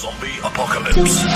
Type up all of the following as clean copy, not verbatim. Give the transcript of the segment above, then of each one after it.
Zombie Apocalypse.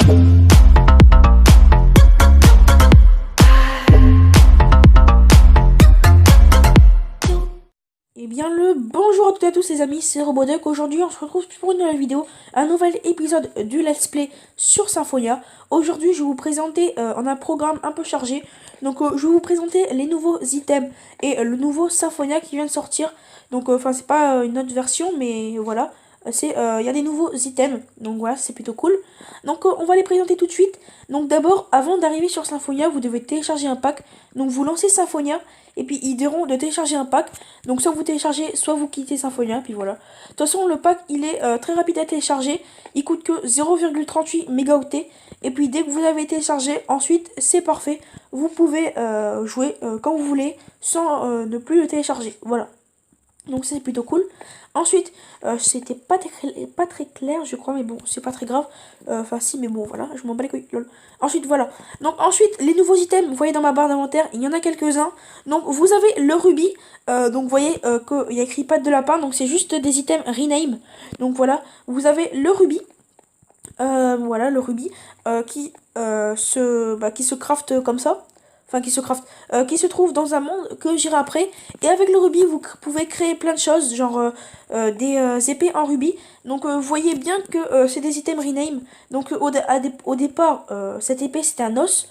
Eh bien le bonjour à toutes et à tous les amis, c'est Roboduck. Aujourd'hui on se retrouve pour une nouvelle vidéo, un nouvel épisode du Let's Play sur Symphonia. Aujourd'hui je vais vous présenter un programme un peu chargé. Donc je vais vous présenter les nouveaux items et le nouveau Symphonia qui vient de sortir. Donc enfin c'est pas une autre version mais voilà. Il y a des nouveaux items, donc voilà, c'est plutôt cool. Donc on va les présenter tout de suite. Donc d'abord, avant d'arriver sur Symphonia, vous devez télécharger un pack. Donc vous lancez Symphonia, et puis ils diront de télécharger un pack. Donc soit vous téléchargez, soit vous quittez Symphonia, puis voilà. De toute façon, le pack, il est très rapide à télécharger. Il coûte que 0,38 mégaoctets. Et puis dès que vous avez téléchargé, ensuite, c'est parfait. Vous pouvez jouer quand vous voulez, sans ne plus le télécharger. Voilà. Donc c'est plutôt cool. Ensuite, c'était pas très clair, je crois, mais bon, c'est pas très grave. Enfin, si, mais bon, voilà, je m'en bats les couilles, lol. Ensuite, voilà. Donc, ensuite, les nouveaux items, vous voyez dans ma barre d'inventaire, il y en a quelques-uns. Donc, vous avez le rubis. Donc, vous voyez qu'il y a écrit patte de lapin, donc c'est juste des items rename. Donc, voilà, vous avez le rubis. Voilà, le rubis qui se crafte comme ça. Enfin, qui se trouve dans un monde que j'irai après. Et avec le rubis, vous pouvez créer plein de choses, genre des épées en rubis. Donc, vous voyez bien que c'est des items rename. Donc, au départ, cette épée, c'était un os.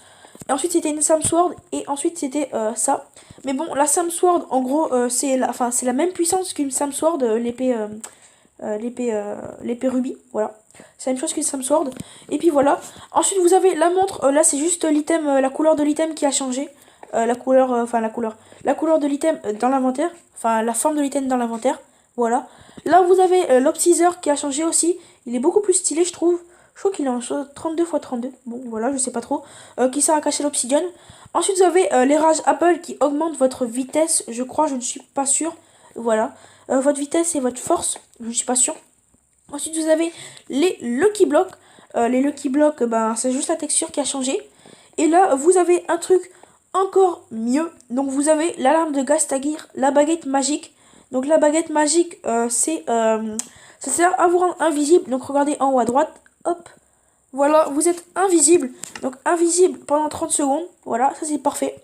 Et ensuite, c'était une Sam Sword. Et ensuite, c'était ça. Mais bon, la Sam Sword, en gros, c'est la même puissance qu'une Sam Sword, l'épée rubis, voilà. C'est la même chose qu'une Sam Sword. Et puis voilà. Ensuite, vous avez la montre. Là, c'est juste l'item, la couleur de l'item qui a changé. La couleur de l'item dans l'inventaire. Enfin, la forme de l'item dans l'inventaire. Voilà. Là, vous avez l'Obscisor qui a changé aussi. Il est beaucoup plus stylé, je trouve. Je crois qu'il est en 32 x 32. Bon, voilà, je sais pas trop. Qui sert à cacher l'obsidian. Ensuite, vous avez les rages Apple qui augmentent votre vitesse. Je crois, je ne suis pas sûr. Voilà. Votre vitesse et votre force. Je ne suis pas sûr. Ensuite, vous avez les Lucky Blocks. Les Lucky Blocks, ben, c'est juste la texture qui a changé. Et là, vous avez un truc encore mieux. Donc, vous avez l'alarme de Gastagir, la baguette magique. Donc, la baguette magique, ça sert à vous rendre invisible. Donc, regardez en haut à droite. Hop. Voilà, vous êtes invisible. Donc, invisible pendant 30 secondes. Voilà, ça c'est parfait.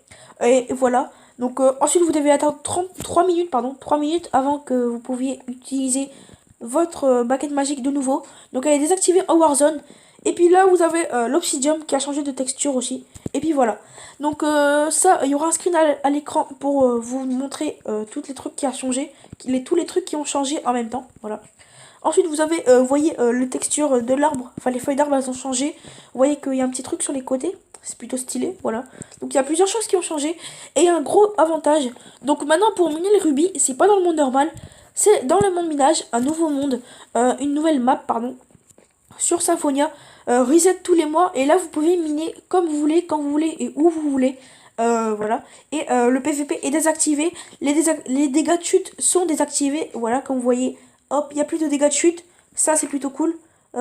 Et voilà. Donc, ensuite, vous devez attendre 3 minutes, 3 minutes avant que vous pouviez utiliser votre baguette magique de nouveau. Donc elle est désactivée en Warzone. Et puis là vous avez l'Obsidium qui a changé de texture aussi. Et puis voilà. Donc ça, il y aura un screen à l'écran pour vous montrer tous les trucs qui a changé. Tous les trucs qui ont changé en même temps. Voilà. Ensuite vous avez, vous voyez le texture de l'arbre. Enfin les feuilles d'arbre elles ont changé. Vous voyez qu'il y a un petit truc sur les côtés. C'est plutôt stylé, voilà. Donc il y a plusieurs choses qui ont changé. Et un gros avantage. Donc maintenant pour miner les rubis, c'est pas dans le monde normal. C'est dans le monde minage, un nouveau monde, une nouvelle map, pardon, sur Symphonia, reset tous les mois, et là vous pouvez miner comme vous voulez, quand vous voulez et où vous voulez, voilà. Et le PVP est désactivé, les dégâts de chute sont désactivés, voilà, comme vous voyez, hop, il n'y a plus de dégâts de chute, ça c'est plutôt cool.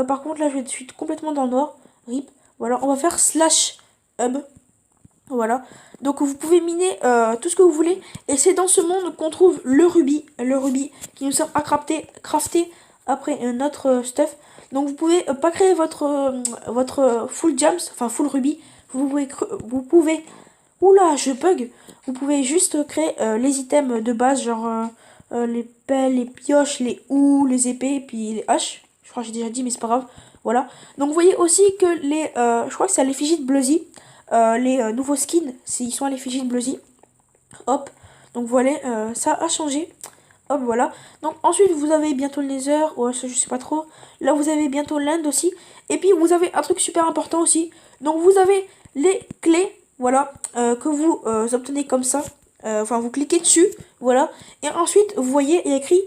Par contre là je vais de suite complètement dans le noir, rip, voilà, on va faire slash hub. Voilà, donc vous pouvez miner tout ce que vous voulez. Et c'est dans ce monde qu'on trouve le rubis qui nous sert à crafter après notre stuff. Donc vous pouvez pas créer votre full gems, enfin full rubis. Vous pouvez, oula je bug. Vous pouvez juste créer les items de base, genre les pelles, les pioches, les houes, les épées, et puis les haches. Je crois que j'ai déjà dit mais c'est pas grave. Voilà, donc vous voyez aussi que je crois que c'est à l'effigie de Bluzzy. Les nouveaux skins, ils sont à l'effigie de Bluzzy. Hop, donc voilà, ça a changé. Hop, voilà. Donc ensuite, vous avez bientôt le Nether. Ouais, ça, je sais pas trop. Là, vous avez bientôt l'End aussi. Et puis, vous avez un truc super important aussi. Donc, vous avez les clés, voilà, que vous obtenez comme ça. Enfin, vous cliquez dessus, voilà. Et ensuite, vous voyez, il y a écrit...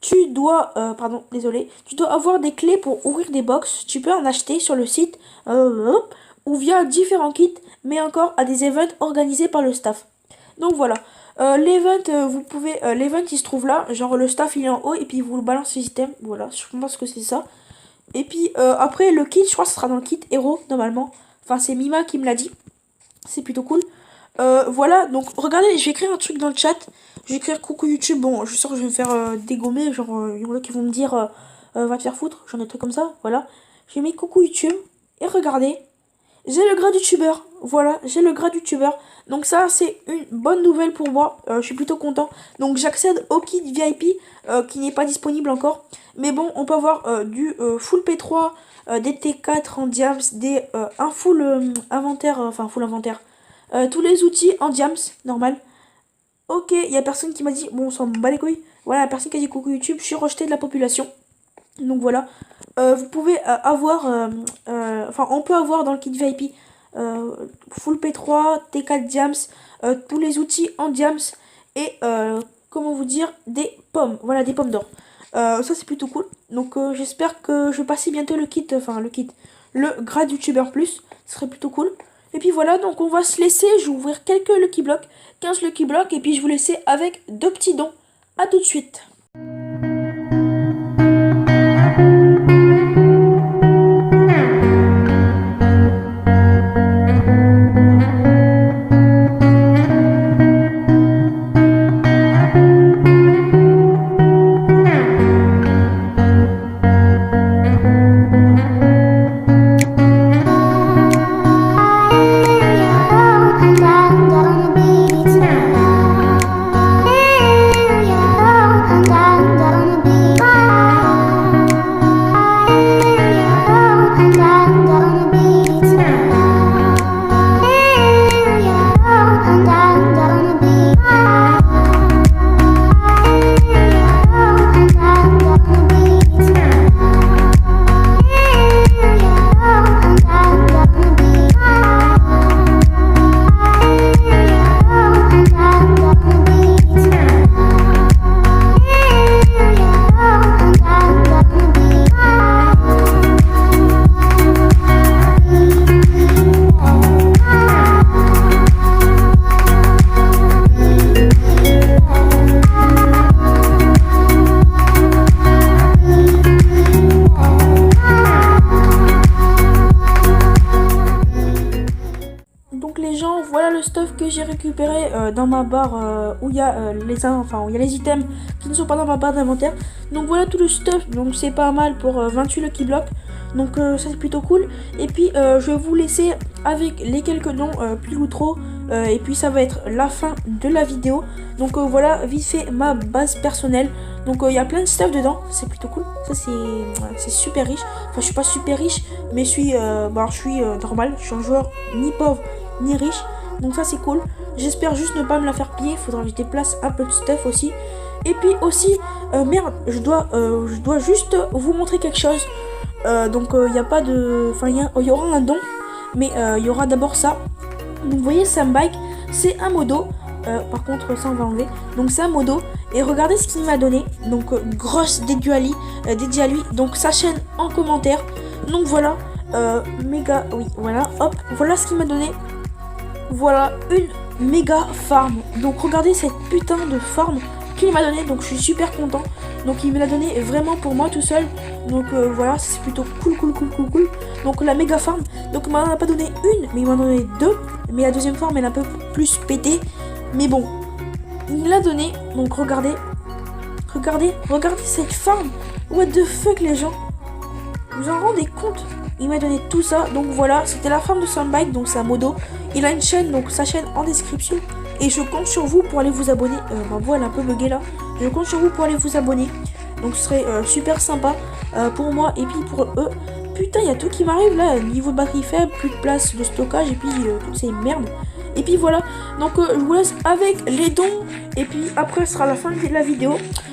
Tu dois, pardon, désolé, tu dois avoir des clés pour ouvrir des box. Tu peux en acheter sur le site ou via différents kits, mais encore à des events organisés par le staff. Donc voilà, l'event, l'event il se trouve là, genre le staff il est en haut et puis vous le balancez les items, voilà, je pense que c'est ça. Et puis après le kit, je crois que ce sera dans le kit héros normalement. Enfin c'est Mima qui me l'a dit, c'est plutôt cool. Voilà, donc regardez, je vais écrire un truc dans le chat. Je vais écrire coucou YouTube. Bon, je suis sûr que je vais me faire dégommer. Genre, il y en a qui vont me dire va te faire foutre. J'en ai des trucs comme ça, voilà. J'ai mis coucou YouTube. Et regardez, j'ai le grade youtubeur. Voilà, j'ai le grade youtubeur. Donc ça, c'est une bonne nouvelle pour moi. Je suis plutôt content. Donc j'accède au kit VIP qui n'est pas disponible encore. Mais bon, on peut avoir du full P3, des T4 en diams, un full inventaire, enfin full inventaire. Tous les outils en diams, normal. Ok, il y a personne qui m'a dit, bon, on s'en bat les couilles. Voilà, la personne qui a dit coucou YouTube, je suis rejeté de la population. Donc voilà, vous pouvez avoir, enfin on peut avoir dans le kit VIP full P3, T4 diams, tous les outils en diams et comment vous dire, des pommes, voilà, des pommes d'or. Ça c'est plutôt cool. Donc j'espère que je vais passer bientôt le grade youtubeur plus, ce serait plutôt cool. Et puis voilà, donc on va se laisser, je vais ouvrir quelques Lucky Blocks, 15 Lucky Blocks, et puis je vous laisse avec 2 petits dons. A tout de suite. Voilà le stuff que j'ai récupéré dans ma barre où il y a les items qui ne sont pas dans ma barre d'inventaire. Donc voilà tout le stuff, donc c'est pas mal pour 28 Lucky Blocks. Donc ça c'est plutôt cool. Et puis je vais vous laisser avec les quelques dons plus ou trop. Et puis ça va être la fin de la vidéo. Donc voilà vite fait ma base personnelle. Donc il y a plein de stuff dedans, c'est plutôt cool. Ça c'est super riche. Enfin je suis pas super riche, mais je suis normal. Je suis un joueur ni pauvre ni riche. Donc ça c'est cool. J'espère juste ne pas me la faire piller. Faudra que je déplace un peu de stuff aussi. Et puis aussi, merde, je dois juste vous montrer quelque chose. Donc il n'y a pas de... Enfin il y aura un don. Mais il y aura d'abord ça. Donc vous voyez Sambike, c'est un modo. Par contre ça on va enlever. Donc c'est un modo. Et regardez ce qu'il m'a donné. Donc grosse dédiée à lui. Donc sa chaîne en commentaire. Donc voilà. Méga, oui voilà. Hop, voilà ce qu'il m'a donné. Voilà une méga farm. Donc regardez cette putain de farm qu'il m'a donné. Donc je suis super content. Donc il me l'a donné vraiment pour moi tout seul. Donc voilà, c'est plutôt cool. Donc la méga farm. Donc il m'en a pas donné une, mais il m'en a donné deux. Mais la deuxième farm elle est un peu plus pétée. Mais bon, il me l'a donné. Donc regardez cette farm. What the fuck les gens. Vous en rendez compte? Il m'a donné tout ça, donc voilà, c'était la farm de Sambike, donc c'est un modo. Il a une chaîne, donc sa chaîne en description. Et je compte sur vous pour aller vous abonner. Ma voix elle est un peu buggée là. Je compte sur vous pour aller vous abonner. Donc ce serait super sympa pour moi et puis pour eux. Putain, il y a tout qui m'arrive là. Niveau de batterie faible, plus de place de stockage et puis toutes ces merdes. Et puis voilà, donc je vous laisse avec les dons. Et puis après ce sera la fin de la vidéo.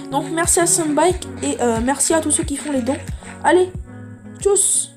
Donc merci à Sambike et merci à tous ceux qui font les dons. Allez, tchuss!